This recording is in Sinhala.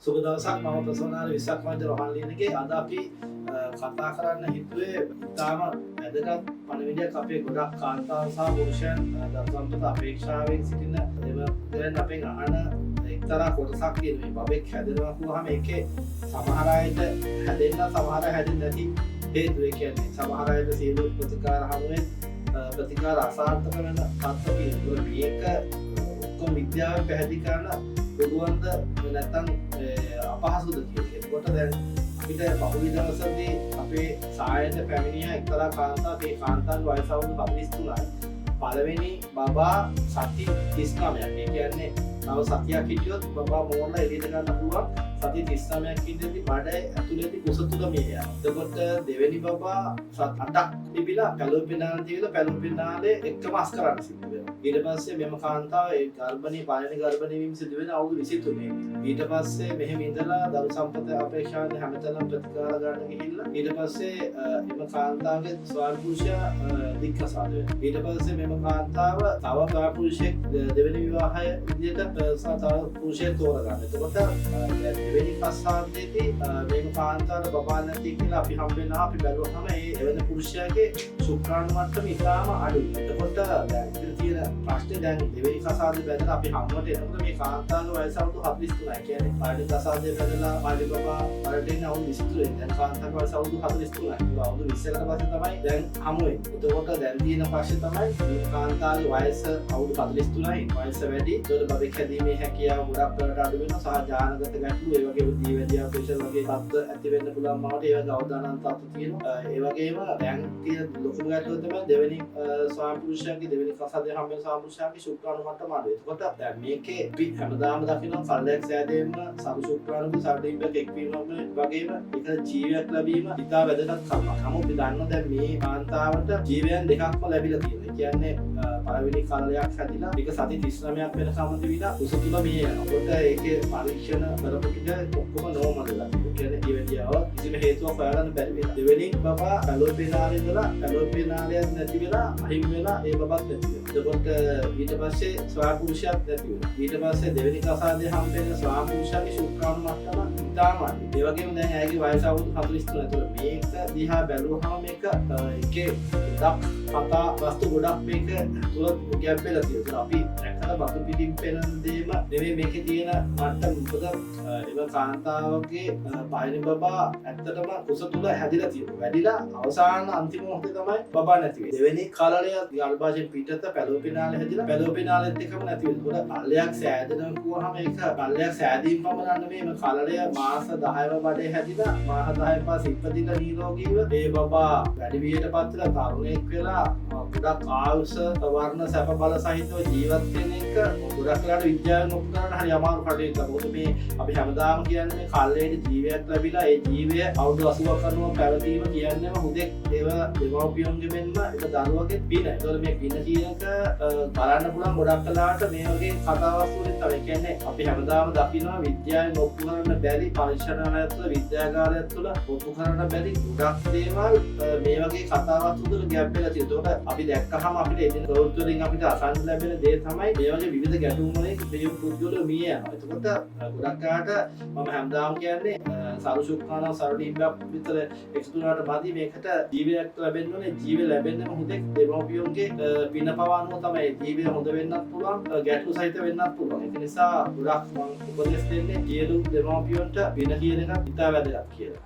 සුබ දවසක්. මම ප්‍රසන්නාර විසක් මන්ද රොහන්ලියනගේ අද අපි කතා කරන්න හිතුවේ ඉතාම වැදගත් පණිවිඩයක් අපේ ගොඩක් කාන්තාවන් සහ පුරුෂයන් දරුසම්පත අපේක්ෂාවෙන් සිටින දෙවන අපෙන් අහන එක්තරා කොටසක් තියෙනවා. බබෙක් හැදෙනවා කිව්වහම ඒකේ සමහර අයට හැදෙන්න සමහර හැදෙන්නේ නැති හේතු ඒ කියන්නේ සමහර අයට සියලු ප්‍රතිකාර හමුවෙන් ප්‍රතිකාර අසාර්ථක වෙන තත්ත්ව තියෙනවා. මේක ඔක්කොම විද්‍යාවෙන් පැහැදිලි කරන පුළුවන්ද නැත්නම් අපහසුද කියන කොට දැන් අපිට පහුගිය දවසේදී අපේ සායයට පැමිණිය එක්තරා කාන්තාවක්. ඒ කාන්තාවගේ වයස අවුරුදු 43යි. පළවෙනි බබා සති 39ක්. ඒ කියන්නේ තව සතියක් හිටියොත් බබා මෝරලා එළියට ගන්න පුළුවන්. සති 39ක් ඉඳිද්දි බඩ ඇතුලේදී කුස තුල මිය යනවා. එතකොට දෙවෙනි බබා සත් 8ක් තිබිලා පැලෝපිනාල තියලා පැලෝපිනාලේ එක්කම අස් කරන්න සිද්ධ වෙනවා. ඊට පස්සේ මෙම කාන්තාව ඒ ගර්භණී පළවෙනි ගර්භණී වීම සිදු වෙන අවුරුදු 23 ඊට පස්සේ මෙහෙම ඉඳලා දරු සම්පත අපේක්ෂාවෙන් හැමතැනම ප්‍රතිකාර ගන්න ගිහිල්ලා ඊට පස්සේ එම කාන්තාවගේ ස්වාමිපුරුෂයා දික්කසාද වෙනවා. ඊට පස්සේ මෙම කාන්තාව තව ස්වාමිපුරුෂයෙක් දෙවෙනි විවාහය විදිහට තව පුරුෂයෙක් තෝරගන්න. එතකොට දෙවෙනි කස්සාන්තයේදී මේක කාන්තාවට බබා නැති කියලා අපි හම්බෙනවා. අපි බැලුවම ඒ එවැනි පුරුෂයාගේ ශුක්‍රාණු මට්ටම ඉතාම අඩුයි. එතකොට දැන් ඉතින් තියෙන ප්‍රශ්නේ දැන් දෙවෙනි කසාදේ බැලලා අපි හම්බට එනකොට මේ කාන්තාවගේ වයස අවුරුදු 43යි. කියන්නේ පළවෙනි කසාදේ බැලලා පළවෙනි බබා වලට එන්නේ අවුරුදු 23යි. දැන් කාන්තාවගේ වයස අවුරුදු 43යි. ඒක අවුරුදු 20කට පස්සේ තමයි දැන් හමු වෙන්නේ. එතකොට දැන් තියෙන ප්‍රශ්නේ තමයි මේ කාන්තාවගේ වයස අවුරුදු 43යි. වයස වැඩි. ඒතකොට බබෙක් හැදීමේ හැකියාව ගොඩක් කරට අඩු වෙනවා. සහ ජානගත ගැටලු ඒ වගේ දීවැදියා ප්‍රෙෂර් වගේ තත්ත්ව ඇති වෙන්න පුළුවන් බවට ඒවා ගෞදානන් තත්ත්ව තියෙනවා. ඒ වගේම දැන් තියෙන ලොකුම ගැටලුව තමයි දෙවෙනි ස්වාමිපුරුෂයාගේ දෙවෙනි කසාදේ හම්බෙන ස්වාමිපුරුෂයාගේ ශුක්‍රාණු මට්ටම අඩුයි. එතකොට දැන් මේකේ අපි හැමදාම දකිනවා කල්ලයක් සෑදීම සරු ශුක්‍රාණු සාඩිම්බක එක්වීම වගේම එක ජීවයක් ලැබීම ඉතා වැදගත් කරුණක්. නමුත් අපි දන්නවා දැන් මේ කාන්තාවට ජීවයන් දෙකක්ම ලැබිලා තියෙනවා. ඒ කියන්නේ පළවෙනි කල්ලයක් හැදිලා ඒක සති 39ක් වෙනකම් තිබිලා කුස තුල මේ යනකොට ඒකේ පරීක්ෂණ කරපු ටික ඔක්කොම නෝමල් වෙලා. ඒ කියන්නේ ජීවිතයව කිසිම හේතුවක් හොයාගන්න බැරි වෙලා. දෙවෙනි බබා පැලෝපිනාලේ ඉඳලා පැලෝපිනාලයක් නැති වෙලා අහිමි වෙලා ඒ බබත් නැති වෙනවා. එතකොට ඊට පස්සේ ස්වාමිපුරුෂයාත් නැති වෙනවා. ඊට පස්සේ දෙවෙනි කසාදේ හම්බෙන්න ස්වාමිපුරුෂයාගේ ශුක්‍රාණු මට්ටම ඉතාම අඩුයි. ඒ වගේම දැන් ඇයගේ වයස අවුරුදු 43. එතකොට මේක දිහා බැලුවහම මේක එකේ ගොඩක් කතා වස්තු ගොඩක් මේක තුල ගැප් වෙලා තියෙනවා. අපි දැක්කම බතු පිටින් පෙනෙන දේම නෙමෙයි මේකේ තියෙන මට්ටම. මොකද එම කාන්තාවගේ පළවෙනි බබා ඇත්තටම කුස තුල හැදිලා තියෙනවා. වැඩිලා අවසාන අන්තිම මොහොතේ තමයි බබා නැති වෙන්නේ. දෙවෙනි කලලය ගර්භාෂයෙන් පිටත පැලෝපිනාලේ හැදිලා පැලෝපිනාලෙත් එක්කම නැති වෙනවා. ඒකට කල්ලයක් සෑදෙනවා කිව්වහම ඒක කල්ලයක් සෑදීම පමණක් නෙමෙයි. මේ කලලය මාස 10ව බඩේ හැදිලා මාස 10න් පස්සේ ඉපදිලා නිරෝගීව ඒ බබා වැඩි වියටපත් වෙලා තරුණයෙක් වෙලා ගොඩක් ආයුෂ වර්ණ සැප බල සහිතව ජීවත් වෙන එක ගොඩක් වෙලාට විද්‍යාවෙන් ඔප්පු කරන්න හරි අමාරු කටයුත්තක්. මොකද මේ අපි හැමදාම කියන්නේ මේ කල්ලේට ජීවයක් ලැබිලා ඒ ජීවය අවුරුදු 80ක් අනුව පැවතීම කියන්නේම හුදෙක් ඒව දෙමව්පියන්ගේ මෙන්ම ඒක දරුවගේ පින. ඒතකොට මේ පින කියන එක බලන්න පුළුවන් ගොඩක් වෙලාට මේ වගේ කතාවස්තු වලින් තමයි. කියන්නේ අපි හැමදාම දකිනවා විද්‍යාවෙන් ඔප්පු කරන්න බැරි පරීක්ෂණාලය තුළ විද්‍යාගාරය තුළ ඔප්පු කරන්න බැරි ගොඩක් දේවල් මේ වගේ කතාවස්තු තුළ ගැප් වෙලා තියෙනවා. ඒතකොට අපි දැක්කහම අපිට එදින ප්‍රවෘත්ති වලින් අපිට අසන්න ලැබෙන දේ තමයි මේ වගේ විවිධ ගැටුම් වලින් මේ පුද්ගලයෝ මිය යනවා. එතකොට ගොඩක් අයට මම හැමදාම කියන්නේ සරු ශුක්‍රාණු සරු ඩිම්බක් විතර එකතු වුණාට මදි මේකට ජීවයක් ලැබෙන්න ඕනේ. ජීවය ලැබෙන්නම හුදෙක් දෙමව්පියන්ගේ පින පවන්නෝ තමයි. ජීවය හොඳ වෙන්නත් පුළුවන් ගැටලු සහිත වෙන්නත් පුළුවන්. ඒක නිසා ගොඩක් මම උපදෙස් දෙන්නේ සියලු දෙමව්පියන්ට පින කියන එක ඉතා වැදගත් කියලා.